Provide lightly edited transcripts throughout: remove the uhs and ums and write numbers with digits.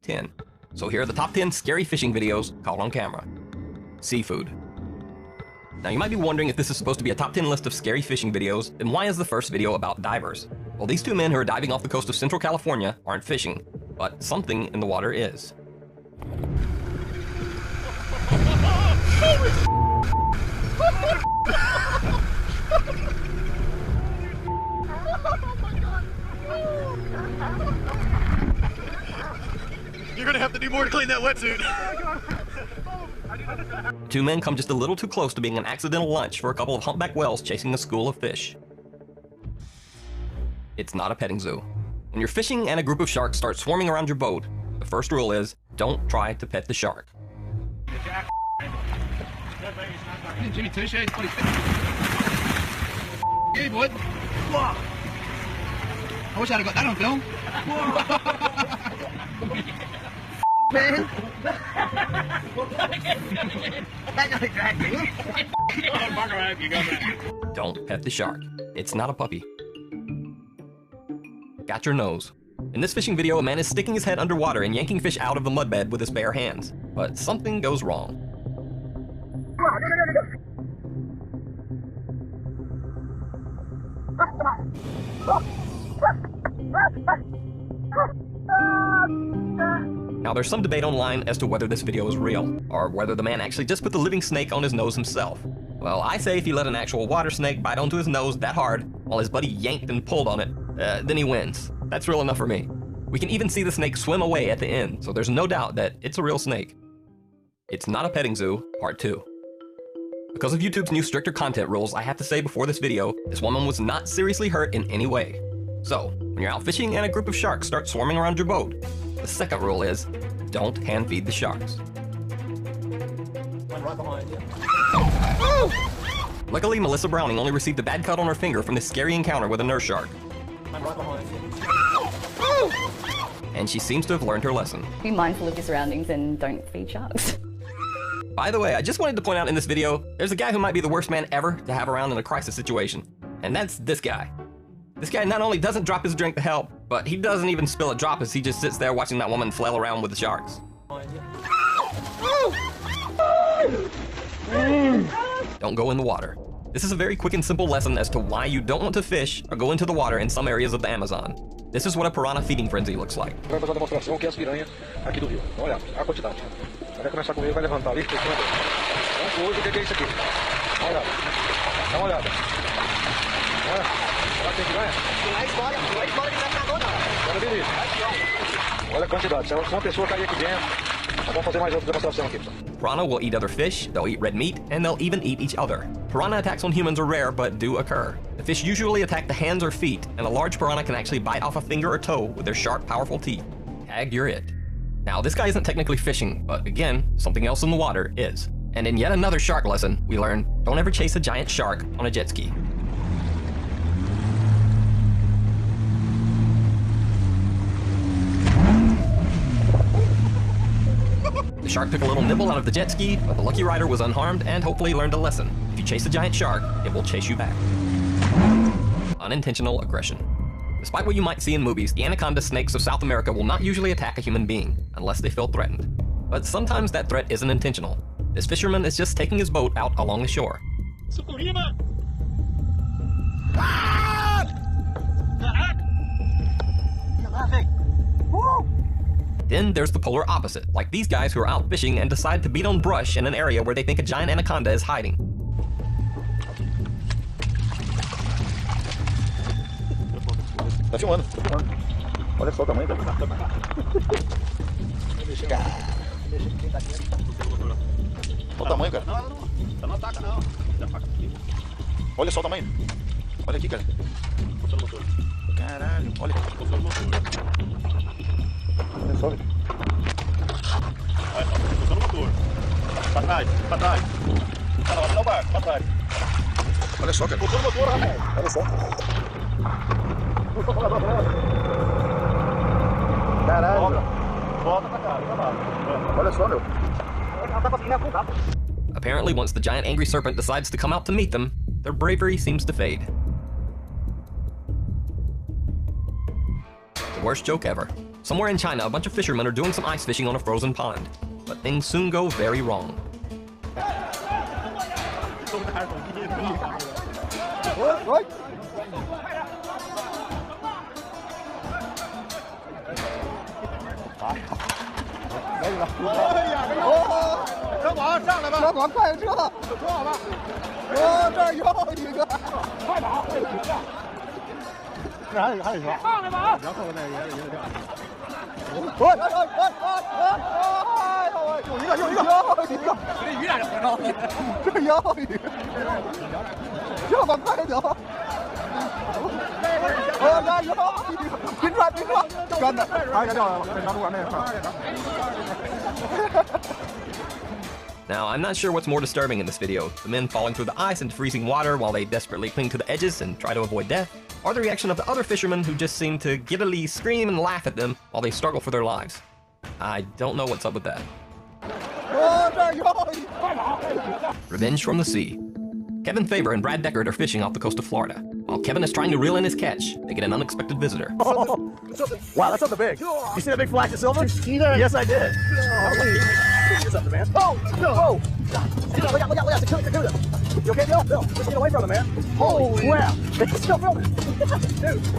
10. So here are the top 10 scary fishing videos caught on camera. Seafood. Now you might be wondering if this is supposed to be a top 10 list of scary fishing videos, then why is the first video about divers? Well, these two men who are diving off the coast of Central California aren't fishing, but something in the water is. You're gonna have to do more to clean that wetsuit. Two men come just a little too close to being an accidental lunch for a couple of humpback whales chasing a school of fish. It's not a petting zoo. When you're fishing and a group of sharks start swarming around your boat, the first rule is, don't try to pet the shark. Jimmy, touche. Hey, bud. I wish I'd have got that on film. Man. Don't pet the shark. It's not a puppy. Got your nose. In this fishing video, a man is sticking his head underwater and yanking fish out of the mudbed with his bare hands. But something goes wrong. Now, there's some debate online as to whether this video is real, or whether the man actually just put the living snake on his nose himself. Well, I say if he let an actual water snake bite onto his nose that hard, while his buddy yanked and pulled on it, then he wins. That's real enough for me. We can even see the snake swim away at the end, so there's no doubt that it's a real snake. It's not a petting zoo, part 2. Because of YouTube's new stricter content rules, I have to say before this video, this woman was not seriously hurt in any way. So, when you're out fishing and a group of sharks start swarming around your boat, the second rule is, don't hand feed the sharks. I'm right behind you. Luckily, Melissa Browning only received a bad cut on her finger from this scary encounter with a nurse shark. I'm right behind you. And she seems to have learned her lesson. Be mindful of your surroundings and don't feed sharks. By the way, I just wanted to point out in this video, there's a guy who might be the worst man ever to have around in a crisis situation. And that's this guy. This guy not only doesn't drop his drink to help, but he doesn't even spill a drop as he just sits there watching that woman flail around with the sharks. Don't go in the water. This is a very quick and simple lesson as to why you don't want to fish or go into the water in some areas of the Amazon. This is what a piranha feeding frenzy looks like. Vai fazer uma demonstração que é as piranhas aqui do rio. Olha a quantidade. Vai começar a comer, vai levantar ali. Hoje o que é isso aqui? Dá uma olhada. Dá uma olhada. Olha. Olha que piranha. Lá escola de pescador não. Olha beleza. Olha a quantidade. Se uma pessoa cair aqui dentro, vamos fazer mais outra demonstração aqui. Piranha will eat other fish, they'll eat red meat, and they'll even eat each other. Piranha attacks on humans are rare, but do occur. The fish usually attack the hands or feet, and a large piranha can actually bite off a finger or toe with their sharp, powerful teeth. Tag, you're it. Now, this guy isn't technically fishing, but again, something else in the water is. And in yet another shark lesson, we learn, don't ever chase a giant shark on a jet ski. The shark took a little nibble out of the jet ski, but the lucky rider was unharmed and hopefully learned a lesson. If you chase a giant shark, it will chase you back. Unintentional aggression. Despite what you might see in movies, the anaconda snakes of South America will not usually attack a human being, unless they feel threatened. But sometimes that threat isn't intentional. This fisherman is just taking his boat out along the shore. Then there's the polar opposite, like these guys who are out fishing and decide to beat on brush in an area where they think a giant anaconda is hiding. Tá filmando, tá filmando. Olha só o tamanho da Olha o tamanho, cara. Não ataca não. Olha só o tamanho. Olha aqui, cara. Caralho, olha. Olha só, velho. Olha só, puxando o motor. Pra trás, pra trás. Olha o barco, pra trás. Olha só, cara. Puxando o motor, rapaz. Olha só. Caralho. Volta pra cá, pra lá. Olha só, meu. Apparently, once the giant angry serpent decides to come out to meet them, their bravery seems to fade. The worst joke ever. Somewhere in China, a bunch of fishermen are doing some ice fishing on a frozen pond. But things soon go very wrong. Now, I'm not sure what's more disturbing in this video, the men falling through the ice into freezing water while they desperately cling to the edges and try to avoid death, or the reaction of the other fishermen who just seem to giddily scream and laugh at them while they struggle for their lives. I don't know what's up with that. Revenge from the sea. Kevin Faber and Brad Deckard are fishing off the coast of Florida. While Kevin is trying to reel in his catch, they get an unexpected visitor. Wow, that's something big. You see that big flash of silver? Yes, I did. Here's something, man. Oh, no. Oh. Look out, it's a cuda. You okay, Bill? Bill, just get away from him, man. Holy crap. It's still filming.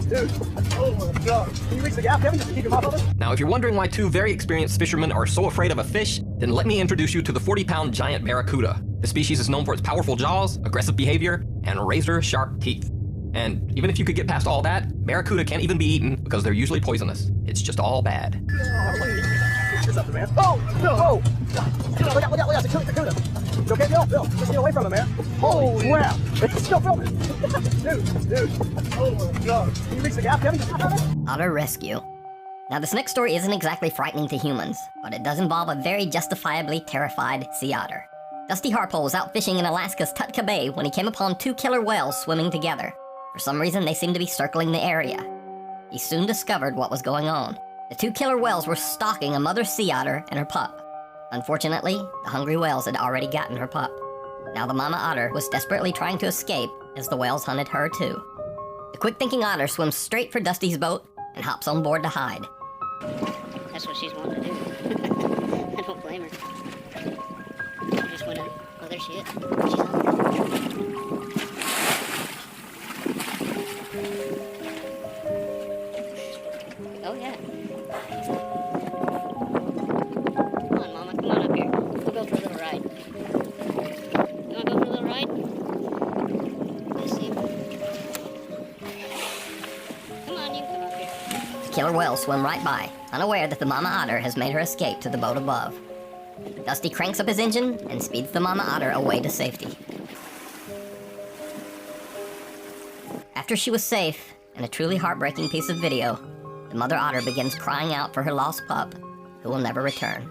Dude. Oh my God. Can you reach the gap, Kevin, just to keep him off of it? Now, if you're wondering why two very experienced fishermen are so afraid of a fish, then let me introduce you to the 40-pound giant barracuda. The species is known for its powerful jaws, aggressive behavior, and razor-sharp teeth. And even if you could get past all that, barracuda can't even be eaten because they're usually poisonous. It's just all bad. Here's something, man. Oh, no. Look out, it's a cuda. You okay, Bill? Bill, just get away from him, man. Holy crap. It's still filming. Dude. Oh my God. Can you reach the gap, Kevin? Otter rescue. Now, this next story isn't exactly frightening to humans, but it does involve a very justifiably terrified sea otter. Dusty Harpole was out fishing in Alaska's Tutka Bay when he came upon two killer whales swimming together. For some reason, they seemed to be circling the area. He soon discovered what was going on. The two killer whales were stalking a mother sea otter and her pup. Unfortunately, the hungry whales had already gotten her pup. Now the mama otter was desperately trying to escape as the whales hunted her too. The quick-thinking otter swims straight for Dusty's boat and hops on board to hide. That's what she's wanting to do. I don't blame her. She just went out. Oh, there she is. She's on. Oh, yeah. Come on, Mama. Come on up here. We'll go for a little ride. You want to go for a little ride? Let's see. Come on, you can come up here. The killer whales swim right by, unaware that the mama otter has made her escape to the boat above. Dusty cranks up his engine and speeds the mama otter away to safety. After she was safe, in a truly heartbreaking piece of video, the mother otter begins crying out for her lost pup, who will never return.